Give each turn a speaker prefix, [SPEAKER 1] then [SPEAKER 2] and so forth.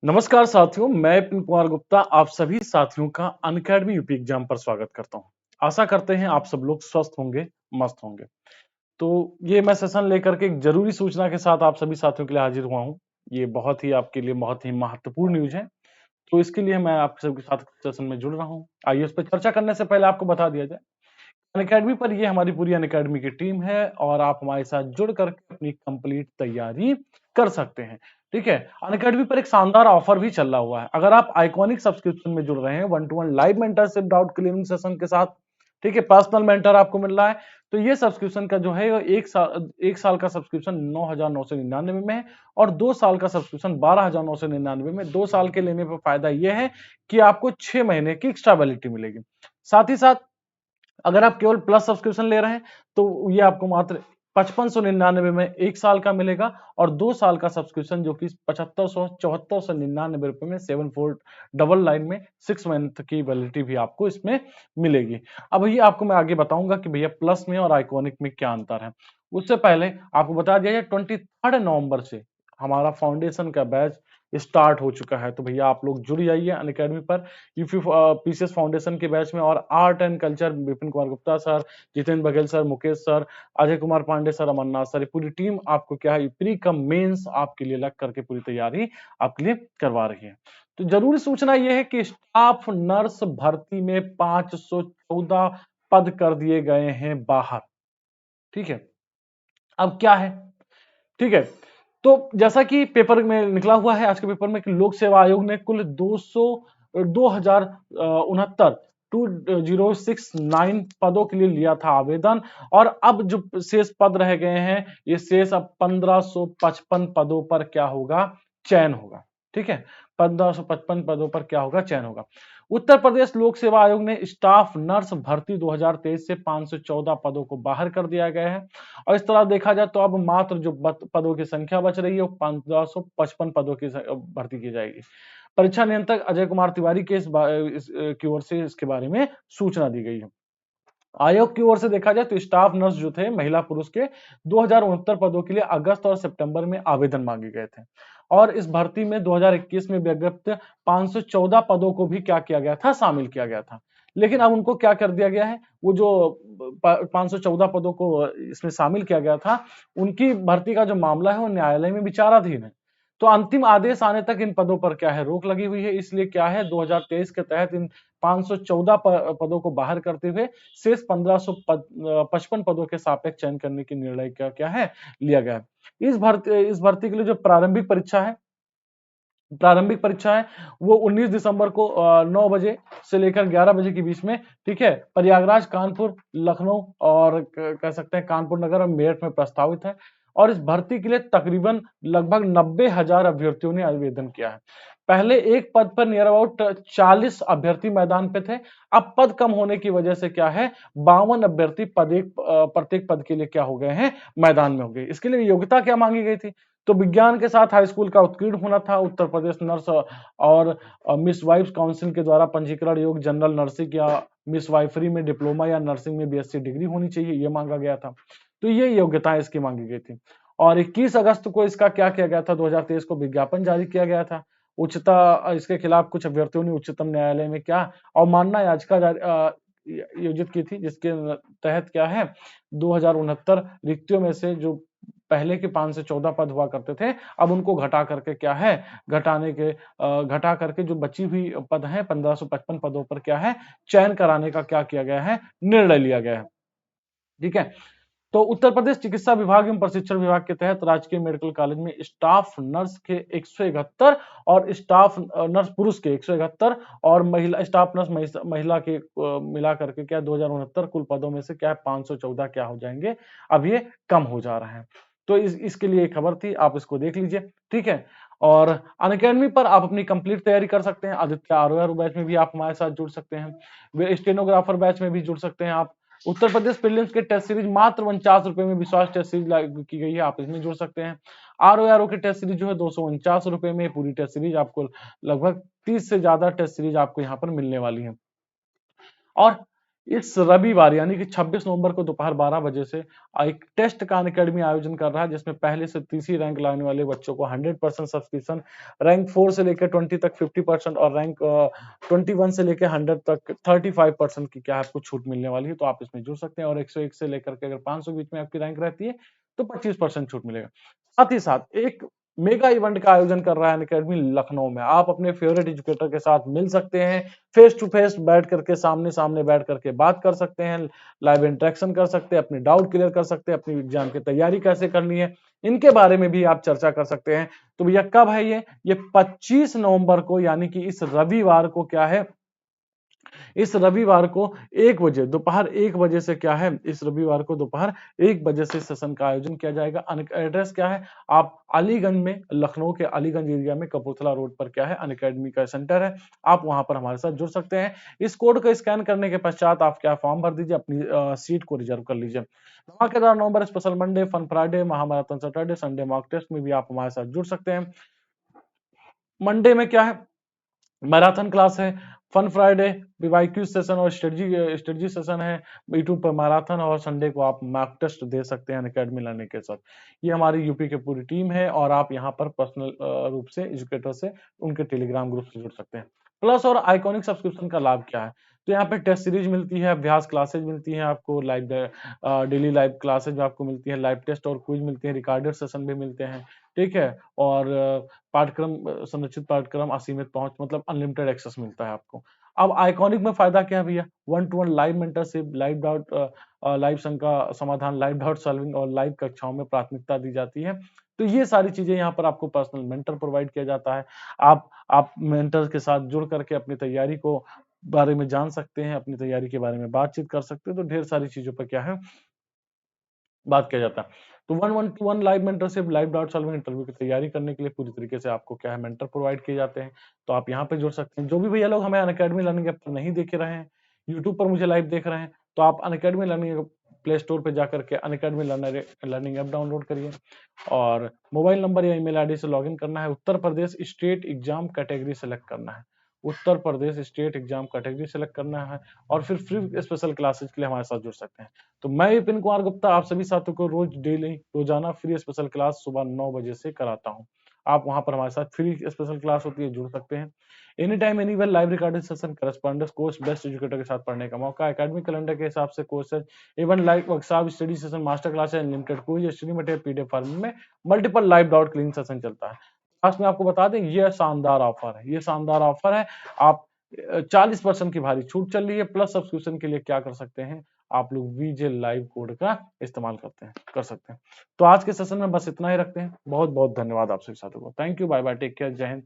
[SPEAKER 1] नमस्कार साथियों, मैं विपिन कुमार गुप्ता आप सभी साथियों का अनअकैडमी यूपी एग्जाम पर स्वागत करता हूं। आशा करते हैं आप सब लोग स्वस्थ होंगे, मस्त होंगे। तो ये मैं सेशन लेकर के एक जरूरी सूचना के साथ आप सभी साथियों के लिए हाजिर हुआ हूं। ये बहुत ही आपके लिए बहुत ही महत्वपूर्ण न्यूज है। तो इसके लिए मैं आप सबके साथ सेशन में जुड़ रहा हूं। आइए उस पर चर्चा करने से पहले आपको बता दिया जाए, अनअकैडमी पर ये हमारी पूरी अनअकैडमी की टीम है और आप हमारे साथ जुड़ करके अपनी कंप्लीट तैयारी कर सकते हैं। ठीक है, अनअकैडमी पर एक शानदार ऑफर भी चल रहा हुआ है। अगर आप आइकॉनिक सब्सक्रिप्शन में जुड़ रहे हैं 1-to-1 live mentorship doubt clearing session के साथ, ठीक है, पर्सनल मेंटर आपको मिल रहा है, तो ये सब्सक्रिप्शन का जो है एक साल का सब्सक्रिप्शन 9,999 में है और 2 साल का सब्सक्रिप्शन 12,999 में। 2 साल के लेने पर फायदा यह है कि आपको 6 महीने की एक्स्ट्रा वैलिडिटी मिलेगी। साथ ही साथ अगर आप केवल प्लस सब्सक्रिप्शन ले रहे हैं तो ये आपको मात्र 5599 में 1 साल का मिलेगा और 2 साल का सब्सक्रिप्शन जो कि 757499 रुपए में 7499 में 6 मंथ की वैलिडिटी भी आपको इसमें मिलेगी। अब ये आपको मैं आगे बताऊंगा कि भैया प्लस में और आइकॉनिक में क्या अंतर है। उससे पहले आपको बता दिया जाए 23 नवंबर से हमारा फाउंडेशन का बैच स्टार्ट हो चुका है। तो भैया आप लोग जुड़ जाइए अनअकैडमी पर यूपी पीसीएस फाउंडेशन के बैच में। और art and culture Vipin Kumar Gupta sir, Jitendra Baghel sir, Mukesh sir, Ajay Kumar Pandey sir, Amarnath sir, पूरी टीम आपको क्या है प्री कम मेंस आपके लिए लग करके पूरी तैयारी आपके लिए करवा रही है। तो जरूरी सूचना यह है कि स्टाफ नर्स भर्ती में 514 पद कर दिए गए हैं बाहर। ठीक है, अब क्या है, ठीक है, तो जैसा कि पेपर में निकला हुआ है आज के पेपर में कि लोक सेवा आयोग ने कुल 2069 2069 पदों के लिए लिया था आवेदन। और अब जो शेष पद रह गए हैं, ये शेष अब 1555 पदों पर क्या होगा, चयन होगा। ठीक है, 1555 पदों पर क्या होगा, चयन होगा। उत्तर प्रदेश लोक सेवा आयोग ने स्टाफ नर्स भर्ती 2023 से 514 पदों को बाहर कर दिया गया है और इस तरह देखा जाए तो अब मात्र जो पदों की संख्या बच रही है वो 1555 पदों की भर्ती की जाएगी। परीक्षा नियंत्रक अजय कुमार तिवारी के की ओर से इसके बारे में सूचना दी गई है। आयोग की ओर से देखा जाए तो स्टाफ नर्स जो थे महिला पुरुष के 2069 पदों के लिए अगस्त और सितंबर में आवेदन मांगे गए थे और इस भर्ती में 2021 में विज्ञप्त 514 पदों को भी क्या किया गया था, शामिल किया गया था। लेकिन अब उनको क्या कर दिया गया है, वो जो 514 पदों को इसमें शामिल किया गया था, उनकी भर्ती का जो मामला है वो न्यायालय में विचाराधीन है। तो अंतिम आदेश आने तक इन पदों पर क्या है, रोक लगी हुई है। इसलिए क्या है, 2023 के तहत इन 514 पदों को बाहर करते हुए शेष 1555 पदों के सापेक्ष चयन करने की निर्णय क्या है, लिया गया है। इस भर्ती के लिए जो प्रारंभिक परीक्षा है वो 19 दिसंबर को 9 बजे से लेकर 11 बजे के बीच में, ठीक है, प्रयागराज, कानपुर, लखनऊ और कह सकते हैं कानपुर नगर और मेरठ में प्रस्तावित है। और इस भर्ती के लिए तकरीबन लगभग 90,000 अभ्यर्थियों ने आवेदन किया है। पहले एक पद पर नियर अबाउट 40 अभ्यर्थी मैदान पे थे। अब पद कम होने की वजह से क्या है, 52 अभ्यर्थी प्रत्येक पद के लिए क्या हो गए हैं, मैदान में हो गए। इसके लिए योग्यता क्या मांगी गई थी, तो विज्ञान के साथ हाई स्कूल का उत्तीर्ण होना था। उत्तर प्रदेश नर्स और मिस वाइफ काउंसिल के द्वारा पंजीकरण योग्य जनरल नर्सिंग या मिस वाइफरी में डिप्लोमा या नर्सिंग में बीएससी डिग्री होनी चाहिए, ये मांगा गया था। तो ये योग्यताएं इसकी मांगी गई थी। और 21 अगस्त को इसका क्या किया गया था, 2023 को विज्ञापन जारी किया गया था। इसके खिलाफ कुछ अभ्यर्थियों ने उच्चतम न्यायालय में क्या अवमानना याचिका योजित की थी, जिसके तहत क्या है 2069 रिक्तियों में से जो पहले के 5 से 14 पद हुआ करते थे, अब उनको घटा करके क्या है, घटा करके जो बची हुई पद हैं 1555 पदों पर क्या है, चयन कराने का क्या किया गया है, निर्णय लिया गया है। ठीक है, तो उत्तर प्रदेश चिकित्सा विभाग एवं प्रशिक्षण विभाग के तहत राजकीय मेडिकल कॉलेज में स्टाफ नर्स के 171 और स्टाफ नर्स पुरुष के 171 और महिला स्टाफ नर्स महिला के मिला करके क्या 2069 कुल पदों में से क्या 514 क्या हो जाएंगे, अब ये कम हो जा रहा है। तो इसके लिए एक खबर थी, आप इसको देख लीजिए। ठीक है, और अनअकैडमी पर आप अपनी कंप्लीट तैयारी कर सकते हैं। आदित्य आरोग्य बैच में भी आप हमारे साथ जुड़ सकते हैं, वे स्टेनोग्राफर बैच में भी जुड़ सकते हैं आप। उत्तर प्रदेश प्रीलिम्स के टेस्ट सीरीज मात्र 49 रुपए में विश्वास टेस्ट सीरीज लागू की गई है, आप इसमें जुड़ सकते हैं। आरओ की टेस्ट सीरीज जो है 249 रुपए में पूरी टेस्ट सीरीज आपको लगभग 30 से ज्यादा टेस्ट सीरीज आपको यहाँ पर मिलने वाली है। और इस रविवार यानी कि 26 नवंबर को दोपहर 12 बजे से एक टेस्ट का अनअकैडमी आयोजन कर रहा है, जिसमें पहले से तीसरी रैंक लाने वाले बच्चों को 100% सब्सक्रिप्शन, रैंक 4 से लेकर 20 तक 50% और रैंक 21 से लेकर 100 तक 35% की क्या आपको छूट मिलने वाली है। तो आप इसमें जुड़ सकते हैं और 101 से लेकर के अगर 500 के बीच में आपकी रैंक रहती है तो 25% छूट मिलेगा। साथ ही साथ एक मेगा इवेंट का आयोजन कर रहा है अनअकैडमी लखनऊ में। आप अपने फेवरेट एजुकेटर के साथ मिल सकते हैं, फेस टू फेस बैठ करके, सामने सामने बैठ करके बात कर सकते हैं, लाइव इंटरेक्शन कर सकते हैं, अपने डाउट क्लियर कर सकते हैं, अपनी एग्जाम की तैयारी कैसे करनी है इनके बारे में भी आप चर्चा कर सकते हैं। तो भैया कब है ये 25 नवंबर को, यानी कि इस रविवार को क्या है, इस रविवार को 1 बजे, दोपहर 1 बजे से क्या है, इस रविवार को दोपहर 1 बजे से सेशन का आयोजन किया जाएगा। एड्रेस क्या है, आप अलीगंज में, लखनऊ के अलीगंज एरिया में कपूरथला रोड पर क्या है अनअकैडमी का सेंटर है। आप वहां पर हमारे साथ जुड़ सकते हैं। इस कोड को स्कैन करने के पश्चात आप क्या फॉर्म भर दीजिए, अपनी सीट को रिजर्व कर लीजिए। धमाकेदार November special Monday, fun Friday, महामैराथन सैटरडे, संडे मॉक टेस्ट में भी आप हमारे साथ जुड़ सकते हैं। मंडे में क्या है, मैराथन क्लास है, फन फ्राइडे बीवाईक्यू सेशन और स्ट्रेटजी सेशन है, यूट्यूब पर मैराथन, और संडे को आप मॉक टेस्ट दे सकते हैं अनअकैडमी लर्निंग के साथ। ये हमारी यूपी की पूरी टीम है और आप यहाँ पर पर्सनल रूप से एजुकेटर से उनके टेलीग्राम ग्रुप से जुड़ सकते हैं। प्लस और आइकॉनिक सब्सक्रिप्शन का लाभ क्या है, तो यहाँ पे टेस्ट सीरीज मिलती है, अभ्यास क्लासेज मिलती हैं आपको, लाइव डेली लाइव क्लासेज आपको मिलती है, लाइव टेस्ट और क्विज मिलते हैं, रिकॉर्डेड सेशन भी मिलते हैं, ठीक है। और पाठ्यक्रम संरचित पाठ्यक्रम, असीमित पहुंच, मतलब अनलिमिटेड एक्सेस मिलता है आपको। अब आइकॉनिक में फायदा क्या है भैया, 1-to-1 live mentorship, live doubt, live शंका समाधान, लाइव डाउट सॉल्विंग और लाइव कक्षाओं में प्राथमिकता दी जाती है। तो ये सारी चीजें यहाँ पर आपको पर्सनल मेंटर प्रोवाइड किया जाता है। आप मेंटर के साथ जुड़ करके अपनी तैयारी को बारे में जान सकते हैं, अपनी तैयारी के बारे में बातचीत कर सकते हैं। तो ढेर सारी चीजों पर क्या है बात किया जाता है। तो 1-1 live mentorship, live doubt solving, interview की तैयारी करने के लिए पूरी तरीके से आपको क्या है मेंटर प्रोवाइड किए जाते हैं। तो आप यहाँ पे जुड़ सकते हैं। जो भी भैया लोग हमें अनअकैडमी लर्निंग ऐप पर नहीं देख रहे हैं, यूट्यूब पर मुझे लाइव देख रहे हैं, तो आप अनअकैडमी लर्निंग प्ले स्टोर पे जाकर के अनअकैडमी लर्निंग ऐप डाउनलोड करिए और मोबाइल नंबर या ईमेल आईडी से लॉगिन करना है। Uttar Pradesh state exam category select करना है, Uttar Pradesh state exam category select करना है और फिर फ्री स्पेशल क्लासेज के लिए हमारे साथ जुड़ सकते हैं। तो मैं विपिन कुमार गुप्ता आप सभी साथियों को रोजाना फ्री स्पेशल क्लास सुबह 9 बजे से कराता हूँ। आप वहां पर हमारे साथ फ्री स्पेशल क्लास होती है, जुड़ सकते हैं। Any time anywhere live recorded session, correspondence course, best educator के साथ पढ़ने का मौका, एकेडमिक कैलेंडर के हिसाब से courses, even live workshop, study session, master class, unlimited quiz, study material PDF format में, multiple live doubt clearing session चलता है। लास्ट में आपको बता दें ये शानदार ऑफर है, ये शानदार ऑफर है। आप 40% की भारी छूट चल रही है। प्लस सब्सक्रिप्शन के लिए क्या कर सकते हैं, आप लोग वीजे लाइव कोड का इस्तेमाल कर सकते हैं। तो आज के सेशन में बस इतना ही रखते हैं। बहुत बहुत धन्यवाद आप सभी साथियों को। Thank you, bye bye, take care, जय हिंद।